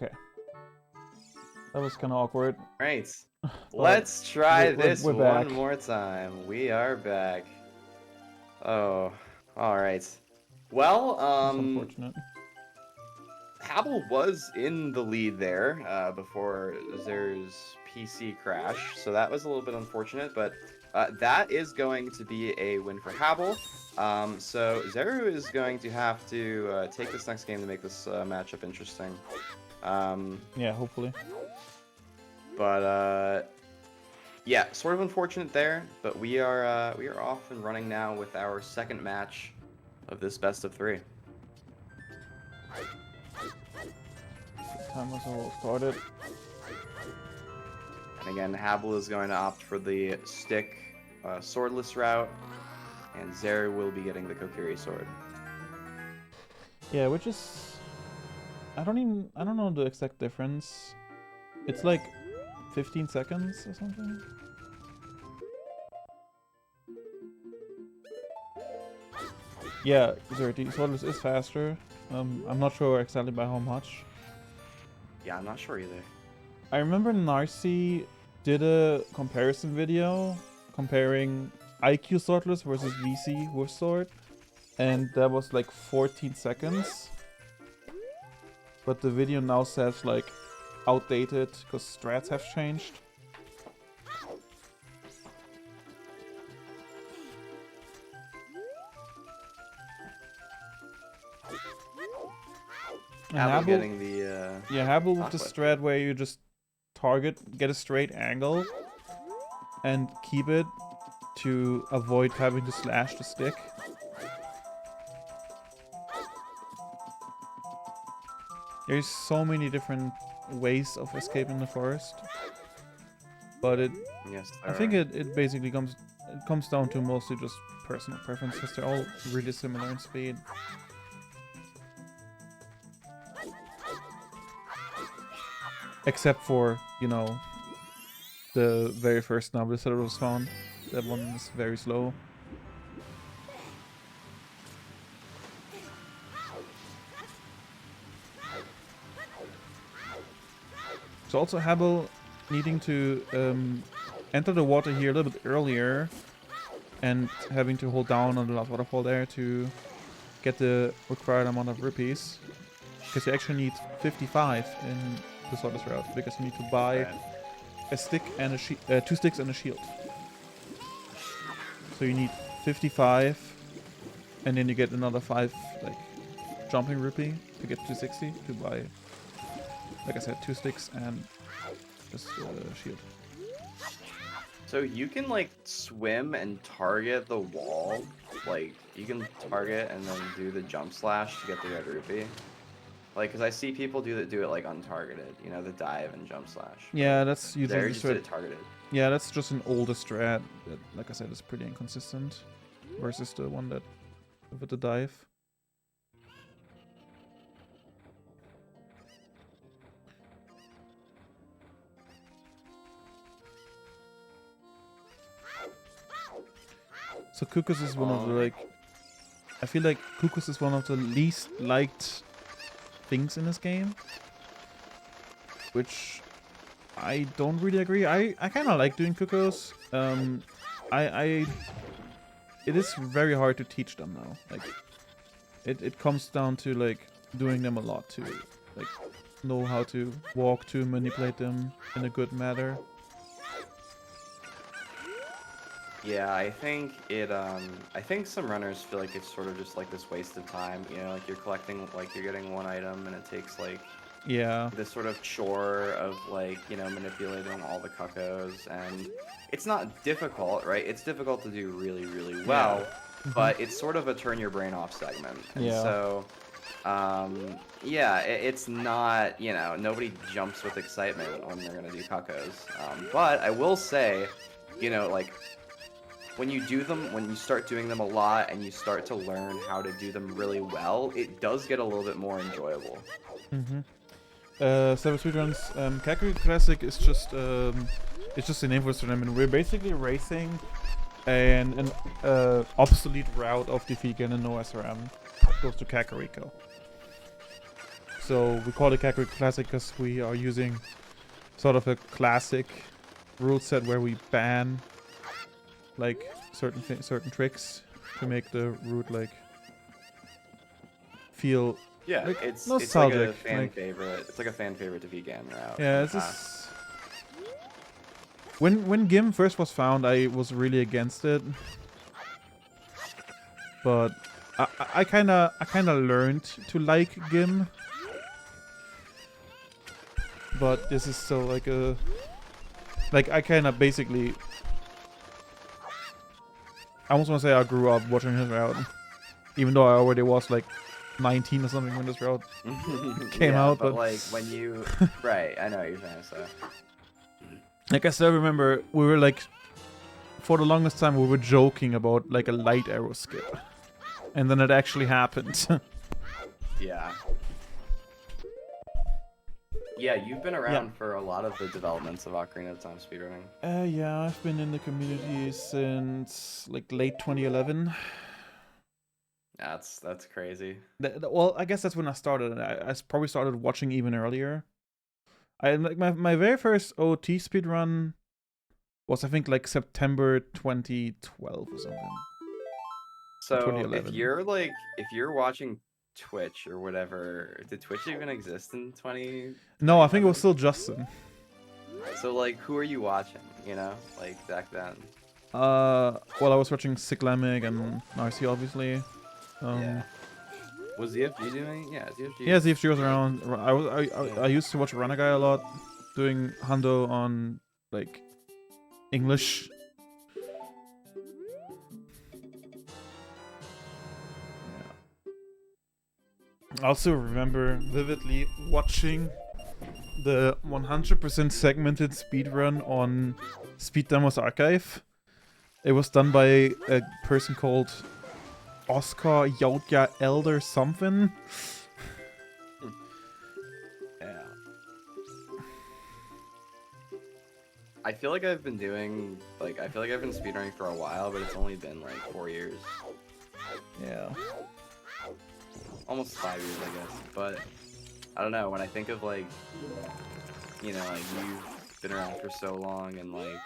Okay. That was kind of awkward. Right. Let's try this we're one back. more time. We are back. Oh, all right. Well, That's unfortunate. Habble was in the lead there before Zeru's PC crash, so that was a little bit unfortunate, but that is going to be a win for Habble. So Zeru is going to have to take this next game to make this matchup interesting. Yeah, hopefully. But yeah, sort of unfortunate there, but we are off and running now with our second match of this best of 3. Time was all started. And again, Habble is going to opt for the stick swordless route, and Zeru will be getting the Kokiri sword. Yeah, which is... I don't know the exact difference. It's like 15 seconds or something. Yeah, Swordless is faster. I'm not sure exactly by how much. Yeah, I'm not sure either. I remember Narcy did a comparison video comparing IQ Swordless versus VC with Sword, and that was like 14 seconds. But the video now says like outdated because strats have changed. Habble getting the Habble with the strat where you just get a straight angle and keep it to avoid having to slash the stick. There's so many different ways of escaping the forest, but I think it basically comes down to mostly just personal preference because they're all really similar in speed. Except for, you know, the very first novelist that was found. That one is very slow. So also Habble needing to enter the water here a little bit earlier and having to hold down on the last waterfall there to get the required amount of rupees. Because you actually need 55 in the Swordless route, because you need to buy a stick and a 2 sticks and a shield. So you need 55, and then you get another 5 like jumping rupee to get to 60 to buy, like I said, 2 sticks and just a shield. So you can like swim and target the wall, like you can target and then do the jump slash to get the red rupee. Like, cause I see people do it like untargeted, you know, the dive and jump slash. Yeah, that's usually just did it targeted. Yeah, that's just an older strat that, like I said, is pretty inconsistent versus the one that with the dive. So Kukus is one of the like, I feel like Kukus is one of the least liked things in this game, which I don't really agree. I kind of like doing Kukos. It is very hard to teach them now. Like, it comes down to like doing them a lot to like know how to walk to manipulate them in a good manner. Yeah, I think I think some runners feel like it's sort of just like this waste of time, you know, like you're collecting, like you're getting one item and it takes like this sort of chore of like, you know, manipulating all the cuckoos, and it's not difficult, right? It's difficult to do really, really well, but it's sort of a turn your brain off segment. And so, yeah, it's not, you know, nobody jumps with excitement when they're gonna do cuckoos. But I will say, you know, like, when you do them, when you start doing them a lot and you start to learn how to do them really well, it does get a little bit more enjoyable. Seven speedruns. Kakariko Classic is just it's just an info tournament. We're basically racing an obsolete route of Defigan and no SRM goes to Kakariko. So we call it Kakariko Classic because we are using sort of a classic rule set where we ban like certain tricks to make the route like feel like it's nostalgic. like a fan favorite. It's like a fan favorite to vegan route. Yeah, it's just when Gim first was found, I was really against it, but I kind of learned to like Gim. But this is still like a I kind of basically I almost want to say I grew up watching his route, even though I already was like 19 or something when this route came out. But like when you right, I know what you're trying to say. Like I still remember, we were like, for the longest time we were joking about like a light arrow skip, and then it actually happened. Yeah. Yeah, you've been around for a lot of the developments of Ocarina of Time speedrunning. Yeah, I've been in the community since like late 2011. That's crazy. Well, I guess that's when I started. I probably started watching even earlier. I like my very first OT speedrun was I think like September 2012 or something. So if you're watching Twitch or whatever, did Twitch even exist in 20? No, I think it was still Justin. So like, who are you watching? You know, like back then. Well, I was watching Cyclamic and Narcy, obviously. Yeah. Was ZFG doing? Yeah, ZFG. Yeah, ZFG was around. I used to watch Ranagai a lot, doing Hundo on like English. I also remember vividly watching the 100% segmented speedrun on Speed Demo's Archive. It was done by a person called Oscar Yautja Elder something. Yeah. I feel like I've been doing, like, I feel like I've been speedrunning for a while, but it's only been like 4 years. Yeah. Almost 5 years, I guess. But I don't know, when I think of like, you know, like you've been around for so long, and like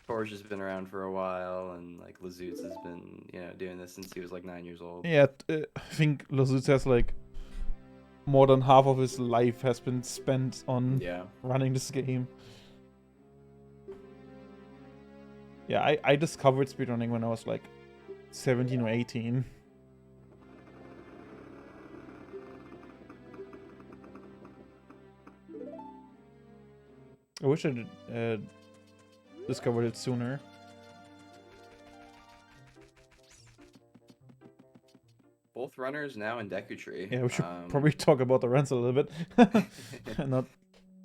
Torge has been around for a while, and like Lazutz has been, you know, doing this since he was like 9 years old. Yeah, I think Lazutz has like more than half of his life has been spent on running this game. Yeah, I discovered speedrunning when I was like 17 or 18. I wish I did, discovered it sooner. Both runners now in Deku Tree. Yeah, we should probably talk about the runs a little bit, and not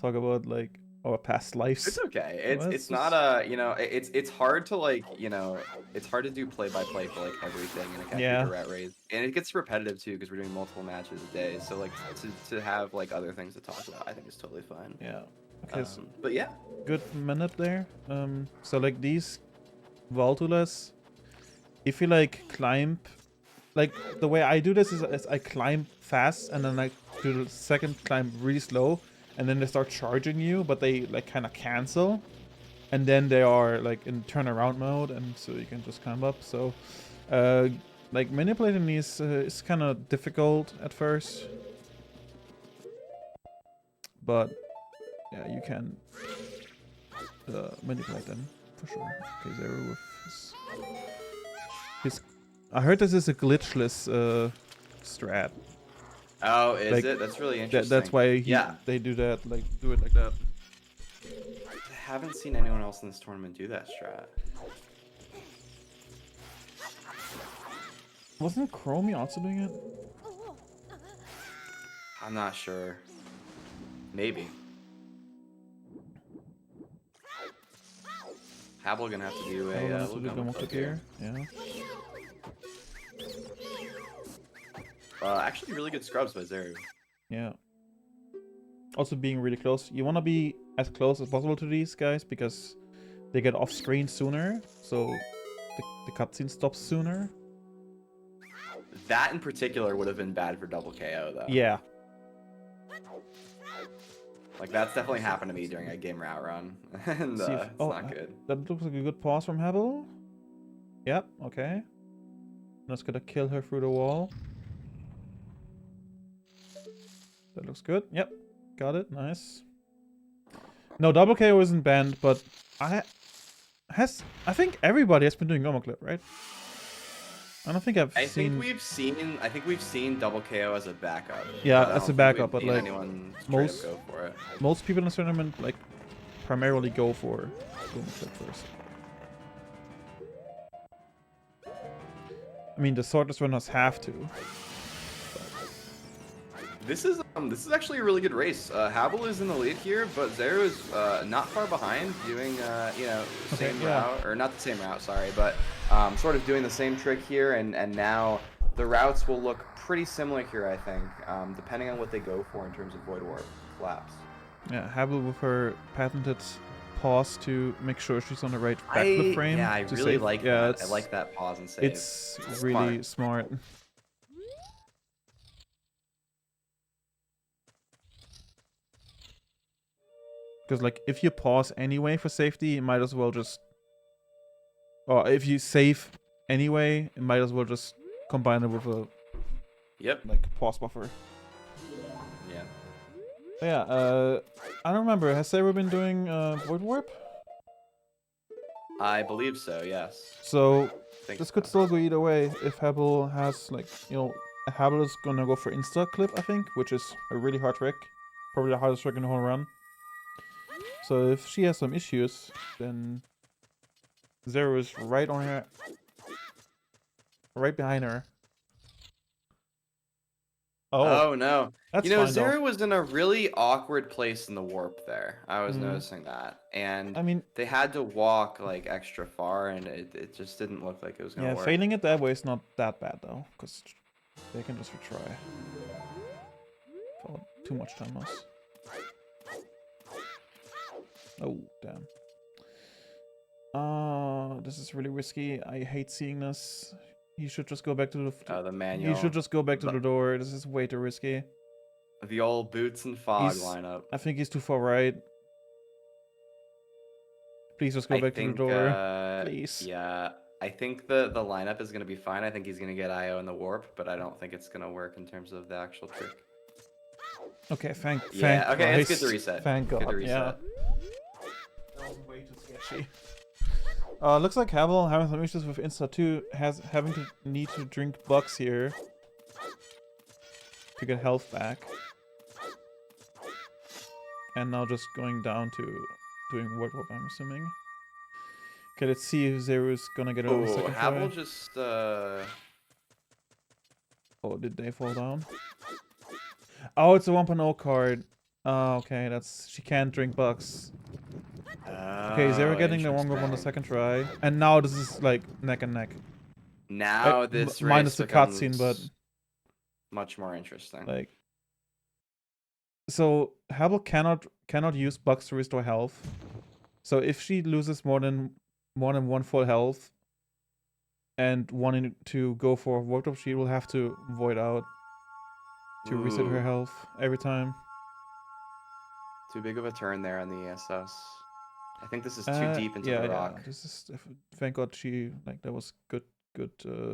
talk about like our past lives. It's okay. It's not a, you know, it's hard to like, you know, it's hard to do play-by-play for like everything in a Kakariko rat race, and it gets repetitive too because we're doing multiple matches a day. So like to have like other things to talk about, I think is totally fine. Yeah. Okay. But yeah. Good minute there. So like these Valtulas, if you like climb, like the way I do this is I climb fast and then I do the second climb really slow, and then they start charging you, but they like kind of cancel, and then they are like in turnaround mode, and so you can just climb up. So like manipulating these is kind of difficult at first, but yeah, you can manipulate them for sure. Okay, Zeru with his I heard this is a glitchless strat. Oh, is it? That's really interesting. That's why they do that, like do it like that. I haven't seen anyone else in this tournament do that strat. Wasn't Chromie also doing it? I'm not sure. Maybe. Habble gonna have to do a here. Yeah. Actually, really good scrubs by Zeru. Yeah. Also being really close. You want to be as close as possible to these guys because they get off screen sooner, so the cutscene stops sooner. That in particular would have been bad for double KO though. Yeah. Like, that's definitely happened to me during a game route run, and See if, it's not good. That looks like a good pause from Habble. Yep, okay. That's gonna kill her through the wall. That looks good. Yep, got it. Nice. No, double KO isn't banned, but I think everybody has been doing normal clip, right? I don't think I've seen. I think we've seen double KO as a backup. Yeah, as a backup, but like most go for it. Most people in the tournament like primarily go for normal clip first. I mean, the swordless runners have to. This is actually a really good race. Habble is in the lead here, but Zeru is not far behind, doing you know, same route, or not the same route, sorry, but sort of doing the same trick here, and now the routes will look pretty similar here, I think, depending on what they go for in terms of Void Warp collapse. Yeah, Habble with her patented pause to make sure she's on the right backflip frame. Yeah, I really like that. I like that pause and save. It's really smart. Because, like, if you pause anyway for safety, you might as well just... Or if you save anyway, it might as well just combine it with a... Like, pause buffer. Yeah. But yeah, I don't remember. Has Zeru been doing Void Warp? I believe so, yes. So, this could still go either way. If Habble has, like, you know... Habble is gonna go for insta-clip, I think, which is a really hard trick. Probably the hardest trick in the whole run. So if she has some issues, then Zeru is right on her, right behind her. Oh no! That's you know, fine, Zeru though. was in a really awkward place in the warp there. I was noticing that, and I mean, they had to walk like extra far, and it just didn't look like it was gonna work. Yeah, failing it that way is not that bad though, because they can just retry. For too much time loss. Oh, damn. This is really risky. I hate seeing this. He should just go back to the... the manual. He should just go back to the door. This is way too risky. The old boots and fog lineup. I think he's too far right. Please just go back to the door. Please. Yeah, I think the lineup is going to be fine. I think he's going to get IO in the warp, but I don't think it's going to work in terms of the actual trick. Okay, thank okay, it's good to reset. Thank God. Good to reset. Yeah. That was way too sketchy. Looks like Habble having some issues with Insta 2, having to need to drink bucks here to get health back. And now just going down to doing Void Warp, I'm assuming. Okay, let's see if Zeru's gonna get it on the second try. Habble just Oh, did they fall down? Oh, it's a 1.0 card. Oh, okay, that's... She can't drink bucks. Okay, Zeru getting the wrong group on the second try. And now this is like neck and neck. Now this race minus the cutscene, but much more interesting. Like, so Habble cannot use bucks to restore health. So if she loses more than one full health and wanting to go for a Void Warp, she will have to void out to reset her health every time. Too big of a turn there on the ESS. I think this is too deep into the rock. Yeah, this is... Thank God she... Like, that was good...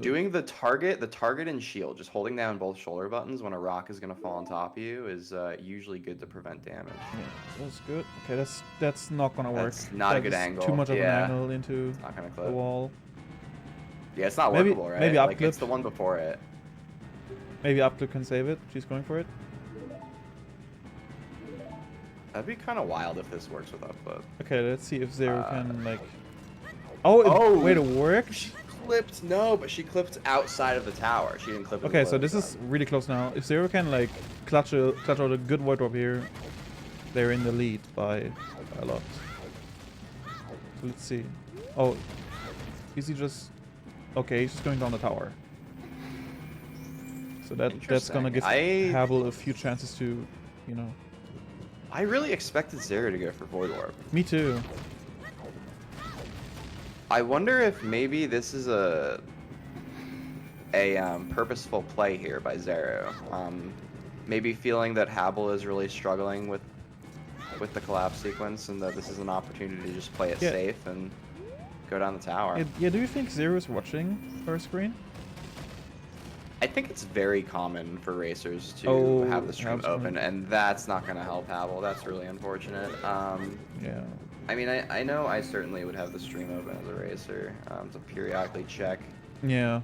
Doing the target and shield, just holding down both shoulder buttons when a rock is going to fall on top of you is usually good to prevent damage. Yeah, that's good. Okay, that's not going to work. That's not a good angle. Too much of an angle into not gonna the wall. Yeah, it's not workable, right? Maybe like, it's the one before it. Maybe upclip can save it. She's going for it. That'd be kind of wild if this works with upclip. Okay, let's see if Zeru can, like... Oh, wait, it worked? She clipped... No, but she clipped outside of the tower. She didn't clip it. Okay, so this is really close now. If Zeru can, like, clutch out a good Void Warp here, they're in the lead by a lot. So let's see. Oh, is he just... Okay, he's just going down the tower. So that's gonna give Habble a few chances to, you know... I really expected Zeru to go for Void Warp. Me too. I wonder if maybe this is a purposeful play here by Zeru. Maybe feeling that Habble is really struggling with with the collapse sequence, and that this is an opportunity to just play it safe and go down the tower. Yeah, do you think Zeru's watching her screen? I think it's very common for racers to have the stream open, and that's not going to help Habble. That's really unfortunate. Yeah. I mean, I know I certainly would have the stream open as a racer to periodically check. Yeah.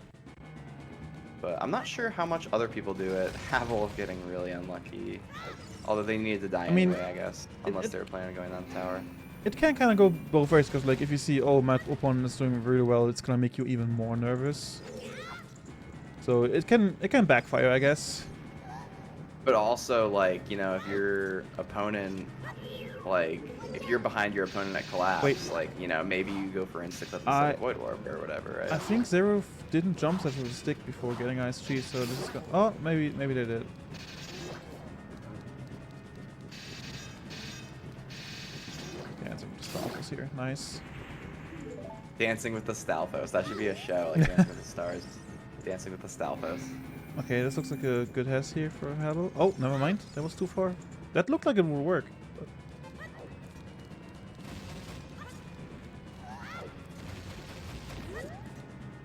But I'm not sure how much other people do it. Habble getting really unlucky. Although they needed to die anyway, I guess. Unless they were planning on going down the tower. It can kind of go both ways, because like if you see, oh, my opponent is doing really well, it's gonna make you even more nervous. So it can backfire, I guess. But also, like, you know, if your opponent, like, if you're behind your opponent at collapse, like, you know, maybe you go for insta-clip instead of Void Warp or whatever, right? I think Zeru didn't jump set with a stick before getting ISG, so this is gonna... Oh, maybe they did. Dancing with the Stalkers here, nice. Dancing with the Stalfos, that should be a show, like Dancing with the Stars. Dancing with the Stalfos. Okay, this looks like a good Hess here for Habble. Oh, never mind. That was too far. That looked like it would work.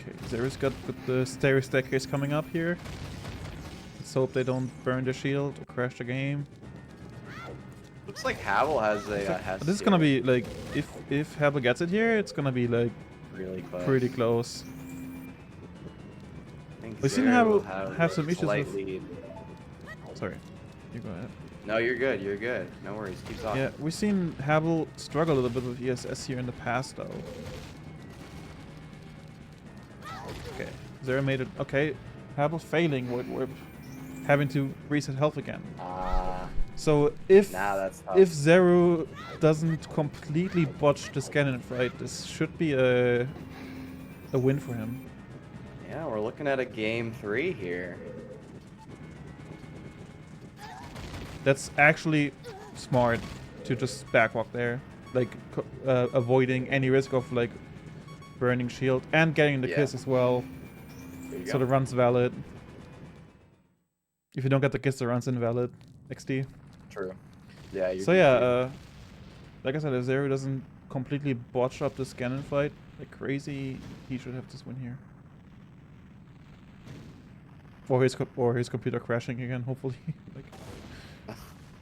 Okay, Zeru's got the stair staircase coming up here. Let's hope they don't burn the shield or crash the game. Looks like Habble has a Hess. This is gonna be like, if Habble gets it here, it's gonna be like really close. Pretty close. We've seen Habble have some issues with... lead. Sorry, you go ahead. No, you're good. You're good. No worries. Keep talking. Yeah, we've seen Habble struggle a little bit with ESS here in the past, though. Okay, Zeru made it. Okay, Habble's failing. We're having to reset health again. So if Zeru doesn't completely botch this cannon fight, this should be a win for him. Yeah, we're looking at a game 3 here. That's actually smart to just backwalk there, like avoiding any risk of like burning shield and getting the kiss as well. So the run's valid. If you don't get the kiss, the run's invalid. XD. True. Yeah. So yeah, like I said, if Zeru doesn't completely botch up this cannon fight like crazy, he should have this win here. Or his computer crashing again, hopefully. Like,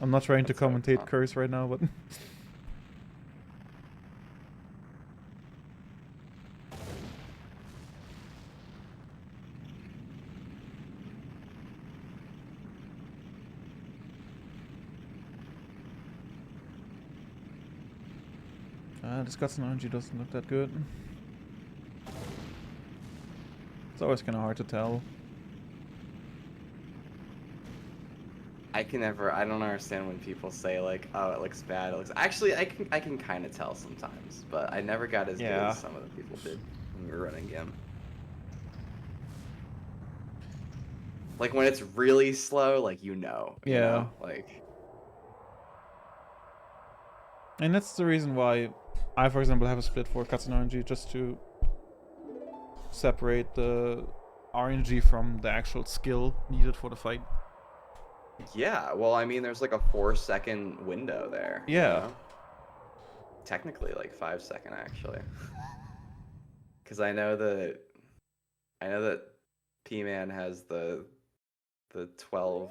I'm not trying to commentate curse right now, but this Guts and energy doesn't look that good. It's always kind of hard to tell. I don't understand when people say like, oh, it looks bad. It looks... Actually, I can kind of tell sometimes, but I never got as good as some of the people did when we were running Gim. Like when it's really slow, like you know, like. And that's the reason why I, for example, have a split for Cuts and RNG, just to separate the RNG from the actual skill needed for the fight. Yeah, well, I mean, there's like a 4-second window there. Yeah. You know? Technically, like 5-second actually. Because I know that P-Man has the 12,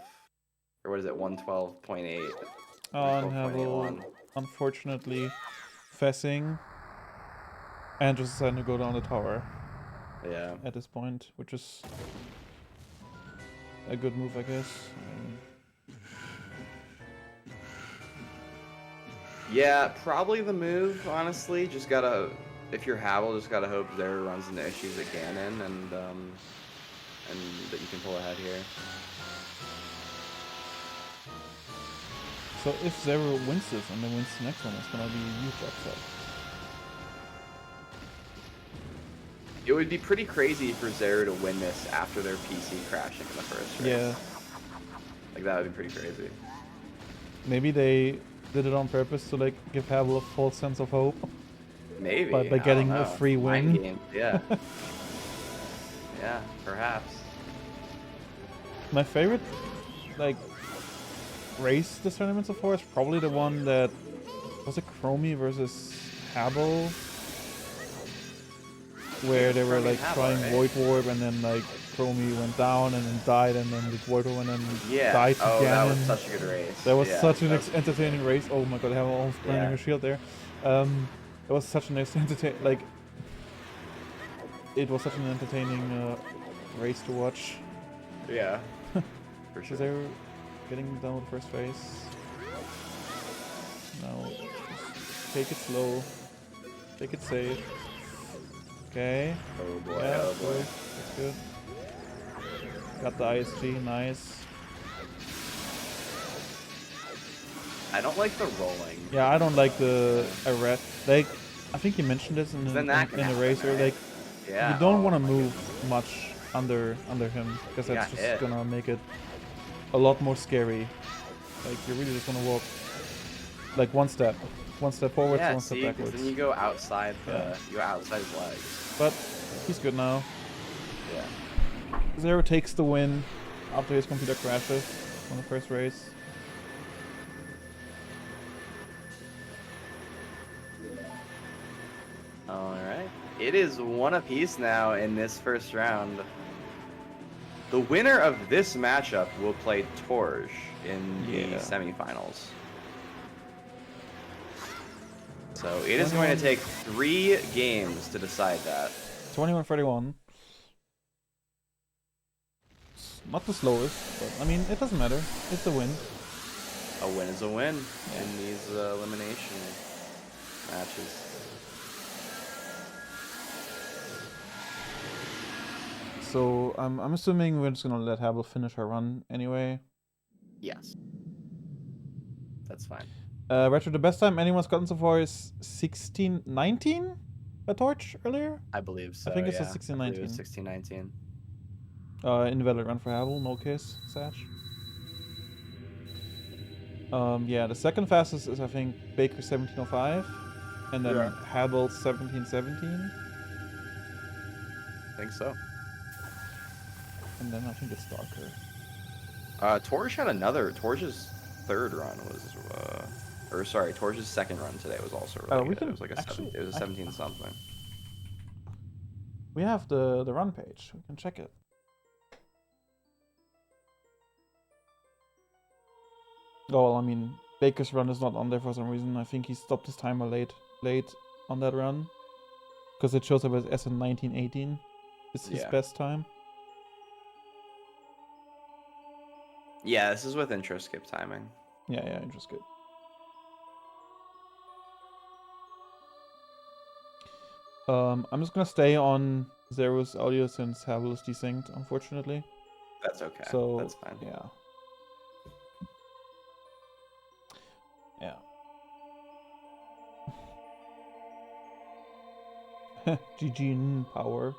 or what is it, 112.8. On Habble, unfortunately, Fessing and just deciding to go down the tower. Yeah. At this point, which is a good move, I guess. Yeah, probably the move, honestly. Just gotta, if you're Habble, just gotta hope Zeru runs into issues at Ganon and that you can pull ahead here. So if Zeru wins this and then wins the next one, it's gonna be a huge upset. It would be pretty crazy for Zeru to win this after their PC crashing in the first race. Yeah. Like, that would be pretty crazy. Maybe they did it on purpose to like give Habble a false sense of hope. Maybe. By getting a free win. Mind game. Yeah. Yeah, perhaps. My favorite, like, race this tournament so far is probably the one that was it Chromie versus Habble, where they were like trying Void Warp and then like Chromie went down and then died and then did Void Warp and then died again. Oh, that was such a good race. That was such an entertaining race. Oh my god, I have almost burning a shield there. It was such an entertaining, like, it was such an entertaining race to watch. Yeah, for sure. So they were getting done with the first phase. Now, just take it slow. Take it safe. Okay. Oh boy, yeah, oh boy. That's good. Got the ISG, nice. I don't like the rolling. Yeah, I don't like the arrest. Like, I think you mentioned this in the race, or like, you don't want to move much under him, because that's just gonna make it a lot more scary. Like, you really just want to walk like one step forward, one step backwards. Then you go outside his legs. But he's good now. Yeah. Zeru takes the win after his computer crashes on the first race. Alright. It is one apiece now in this first round. The winner of this matchup will play Torge in the semifinals. So it is going to take 3 games to decide that. 21-31. Not the slowest, but I mean, it doesn't matter. It's a win. A win is a win in these elimination matches. So I'm assuming we're just gonna let Habble finish her run anyway. Yes. That's fine. Retro, the best time anyone's gotten so far is 16-19 a torch earlier? I believe so. I think it's a 16-19. 16-19. Invalid run for Habble, no case, Satch. Yeah, the second fastest is I think Baker 1705, and then Habble 1717. I think so. And then I think it's darker. Torge had another. Torge's third run was, or sorry, Torge's second run today was also really good. It was like a 17 something. We have the run page. We can check it. Oh, well, I mean, Baker's run is not on there for some reason. I think he stopped his timer late on that run, because it shows up as SN 1918. It's his best time. Yeah, this is with intro skip timing. Yeah, intro skip. I'm just gonna stay on Zeru's audio since Habble is desynced, unfortunately. That's okay. So that's fine. Yeah. GG power.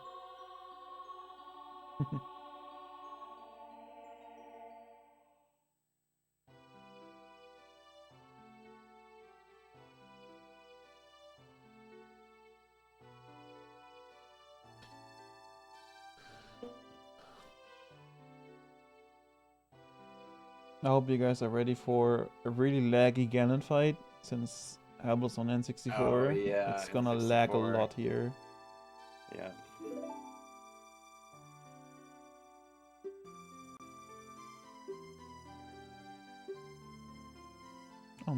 I hope you guys are ready for a really laggy Ganon fight, since Habble's on N64. Oh, yeah, it's gonna lag a lot here. Yeah.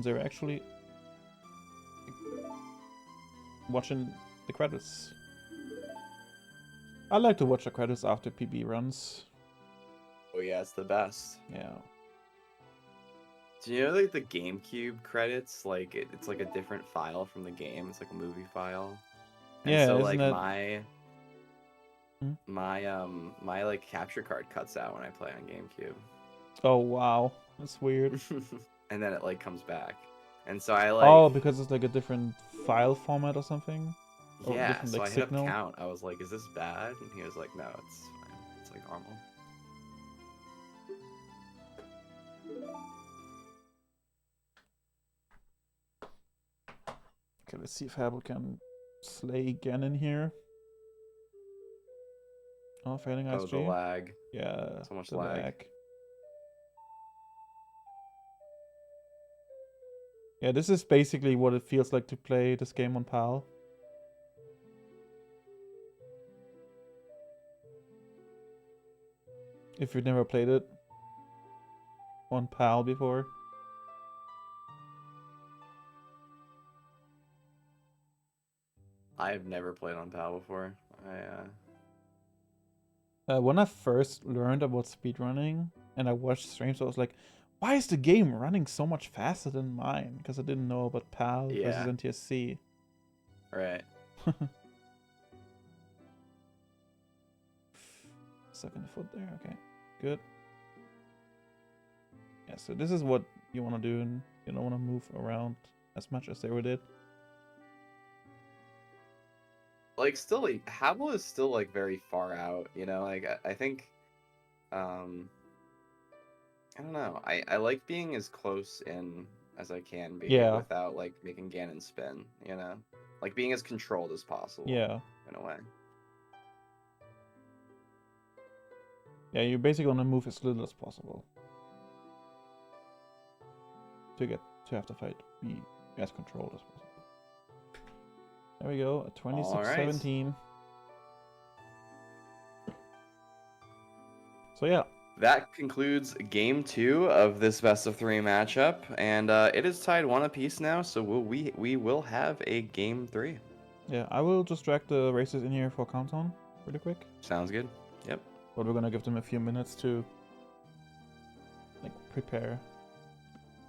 They're actually watching the credits. I like to watch the credits after PB runs. Oh yeah, it's the best. Yeah. Do you know like the GameCube credits? Like it's like a different file from the game. It's like a movie file. And yeah. So isn't like that... my like capture card cuts out when I play on GameCube. Oh wow, that's weird. And then it like comes back. And so I like. Oh, because it's like a different file format or something. Or yeah. Different, like, so I hit up Count. I was like, "Is this bad?" And he was like, "No, it's fine. It's like normal." Okay, let's see if Habble can slay Ganon here. Oh, failing ISG. Oh, the lag. Yeah, So much lag. Yeah, this is basically what it feels like to play this game on PAL. If you've never played it on PAL before. I've never played on PAL before. When I first learned about speedrunning and I watched streams, I was like, why is the game running so much faster than mine? Because I didn't know about PAL versus NTSC. Right. Stuck in the foot there. Okay, good. Yeah, so this is what you want to do, and you don't want to move around as much as Zeru did. Like, still, like, Habble is still, like, very far out, you know? Like, I think, I don't know. I like being as close in as I can be without, like, making Ganon spin, you know? Like, being as controlled as possible. Yeah. In a way. Yeah, you basically want to move as little as possible. To have the fight be as controlled as possible. There we go, a 26-17. Right. So yeah. That concludes game 2 of this best of 3 matchup, and it is tied 1 apiece now, so we will have a game 3. Yeah, I will just drag the racers in here for countdown really quick. Sounds good. Yep. But we're gonna give them a few minutes to like prepare.